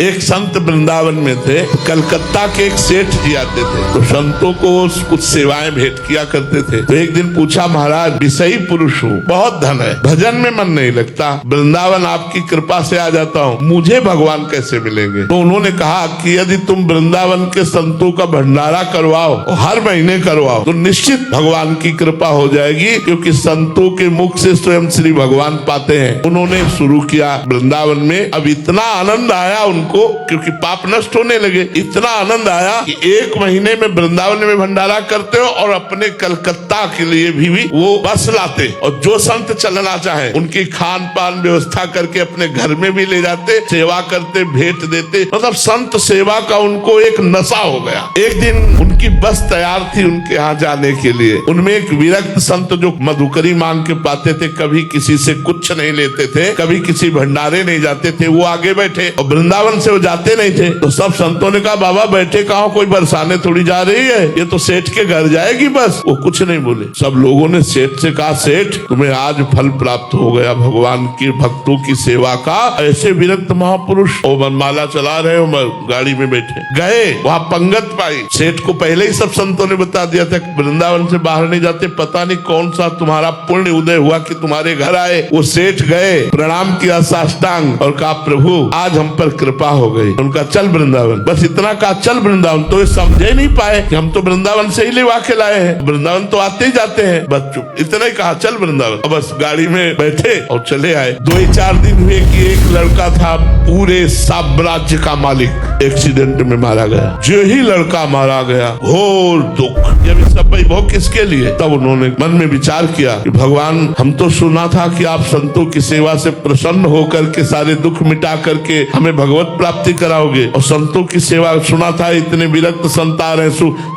एक संत वृंदावन में थे। कलकत्ता के एक सेठ जी आते थे, तो संतों को कुछ सेवाएं भेंट किया करते थे। तो एक दिन पूछा, महाराज विषयी पुरुष हूँ, बहुत धन है, भजन में मन नहीं लगता, वृंदावन आपकी कृपा से आ जाता हूँ, मुझे भगवान कैसे मिलेंगे? तो उन्होंने कहा कि यदि तुम वृंदावन के संतों का भंडारा करवाओ, हर महीने करवाओ, तो निश्चित भगवान की कृपा हो जाएगी, क्योंकि संतों के मुख से स्वयं श्री भगवान पाते हैं। उन्होंने शुरू किया वृंदावन में। अब इतना आनंद आया उनको, क्योंकि पाप नष्ट होने लगे, इतना आनंद आया कि एक महीने में वृंदावन में भंडारा करते हो और अपने कलकत्ता के लिए भी वो बस लाते, और जो संत चलना चाहे उनकी खान पान व्यवस्था करके अपने घर में भी ले जाते, सेवा करते, भेंट देते। मतलब संत सेवा का उनको एक नशा हो गया। एक दिन उनकी बस तैयार थी उनके यहाँ जाने के लिए। उनमें एक विरक्त संत जो मधुकरी मांग के पाते थे, कभी किसी से कुछ नहीं लेते थे, कभी किसी भंडारे नहीं जाते थे, वो आगे बैठे और वृंदावन से वो जाते नहीं थे। तो सब संतों ने कहा, बाबा बैठे कहाँ, कोई बरसाने थोड़ी जा रही है, ये तो सेठ के घर जाएगी बस। वो कुछ नहीं बोले। सब लोगों ने सेठ से कहा, सेठ तुम्हें आज फल प्राप्त हो गया भगवान के भक्तों की सेवा का। ऐसे विरक्त महापुरुष और मनमाला चला रहे हो, गाड़ी में बैठे गए, वहाँ पंगत पाई। सेठ को पहले ही सब संतों ने बता दिया था वृंदावन से बाहर नहीं जाते, पता नहीं कौन सा तुम्हारा पुण्य उदय हुआ कि तुम्हारे घर आए। वो सेठ गए, प्रणाम किया साष्टांग और कहा, प्रभु आज हम पर कृपा हो गई। उनका चल वृंदावन, बस इतना कहा, चल वृंदावन। तो ये समझे नहीं पाए कि हम तो वृंदावन से ही लेवा के लाए हैं, वृंदावन तो आते ही जाते हैं, बस चुप, इतना ही कहा, चल वृंदावन। अब बस गाड़ी में बैठे और चले आए। 2-4 दिन हुए कि एक लड़का था पूरे साम्राज्य का मालिक, एक्सीडेंट में मारा गया। जो ही लड़का मारा गया, घोर दुख। जब सब वैभव किसके लिए? तब उन्होंने मन में विचार किया कि भगवान, हम तो सुना था कि आप संतों की सेवा से प्रसन्न होकर के सारे दुख मिटा करके हमें भगवत प्राप्ति कराओगे, और संतों की सेवा सुना था इतने विरक्त संत आ रहे,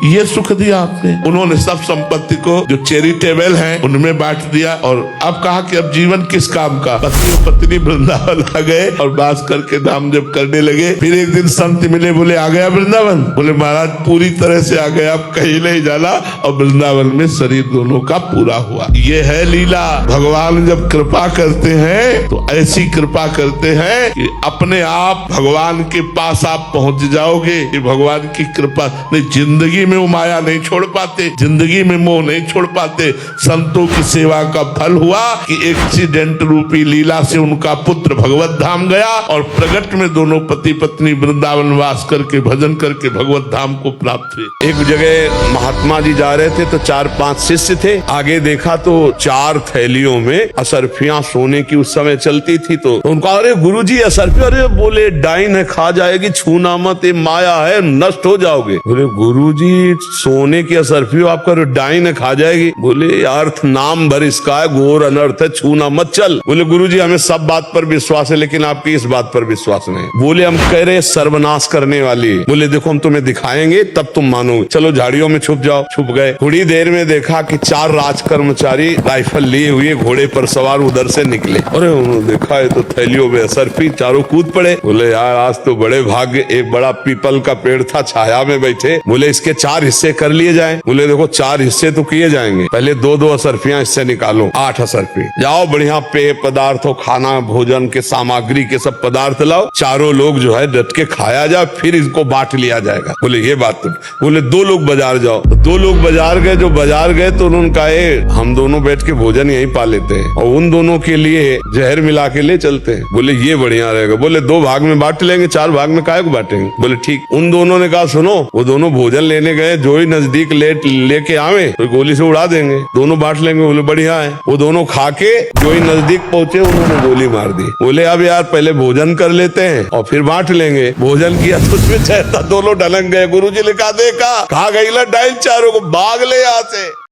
ये सुख दिया आपने। उन्होंने सब संपत्ति को जो चैरिटेबल है उनमें बांट दिया, और अब कहा कि अब जीवन किस काम का। पति और पत्नी वृंदावन आ गए और बास करके नाम जप करने लगे। फिर एक दिन संत मिले, बोले आ गया वृंदावन? बोले महाराज पूरी तरह से आ गया, अब कहीं नहीं जाना। और वृंदावन में शरीर दोनों का पूरा हुआ। ये है लीला। भगवान जब कृपा करते हैं तो ऐसी कृपा करते हैं कि अपने आप भगवान के पास आप पहुंच जाओगे। ये भगवान की कृपा नहीं, जिंदगी में वो माया नहीं छोड़ पाते, जिंदगी में मोह नहीं छोड़ पाते। संतों की सेवा का फल हुआ कि एक्सीडेंट रूपी लीला से उनका पुत्र भगवत धाम गया, और प्रगट में दोनों पति पत्नी वृंदावन वास करके भजन करके भगवत धाम को प्राप्त हुए। एक जगह महात्मा जी जा रहे थे तो 4-5 शिष्य थे। आगे देखा तो 4 थैलियों में असरफियां सोने की उस समय चलती थी। तो उनका, अरे गुरुजी असरफी, अरे बोले डाइन है, खा जाएगी, छूना मत, ये माया है, नष्ट हो जाओगे। बोले गुरुजी सोने की असरफी आपका डाइन है, खा जाएगी? बोले अर्थ नाम भर इसका है, घोर अनर्थ है, छूना मत। चल। बोले गुरुजी हमें सब बात पर विश्वास है, लेकिन आपकी इस बात पर विश्वास नहीं। बोले हम कह रहे सर्वनाश करने वाली। बोले देखो हम तुम्हें दिखाएंगे तब तुम मानोगे, चलो झाड़ियों में छुप जाओ। छुप गए। थोड़ी देर में देखा कि 4 राज कर्मचारी राइफल लिए हुए घोड़े पर सवार उधर से निकले। अरे उन्होंने देखा है तो थैलियों में असरफी, चारों कूद पड़े। बोले यार आज तो बड़े भाग्य, एक बड़ा पीपल का पेड़ था, छाया में बैठे। बोले इसके 4 हिस्से कर लिए जाएं। बोले देखो 4 हिस्से तो किए जाएंगे, पहले 2-2 असरफियां इससे निकालो, 8 असरफी। जाओ बढ़िया पेय पदार्थों, खाना भोजन के सामग्री के सब पदार्थ लाओ, चारों लोग जो है डट के खाया जाए, फिर इसको बांट लिया जाएगा। बोले ये बात तो। बोले 2 लोग बाजार जाओ। तो 2 लोग बाजार गए। जो बाजार गए तो उन्होंने कहा हम दोनों बैठ के भोजन यहीं पा लेते हैं, और उन दोनों के लिए जहर मिला के ले चलते हैं। बोले ये बढ़िया रहेगा। बोले 2 भाग में बांट लेंगे, 4 भाग में काहे को बांटेंगे? बोले ठीक। उन दोनों ने कहा सुनो, वो दोनों भोजन लेने गए, जो ही नजदीक लेके आवे तो गोली से उड़ा देंगे, दोनों बांट लेंगे। बोले बढ़िया है। वो दोनों खा के जो ही नजदीक पहुंचे उन्होंने गोली मार दी। बोले अब यार पहले भोजन कर लेते हैं और फिर बांट लेंगे। भोजन किया तो उसमें दोनों ढलक गए। गुरुजी ने कहा देखा, खा गई ला डाइन, चारों को भाग ले यहाँ से।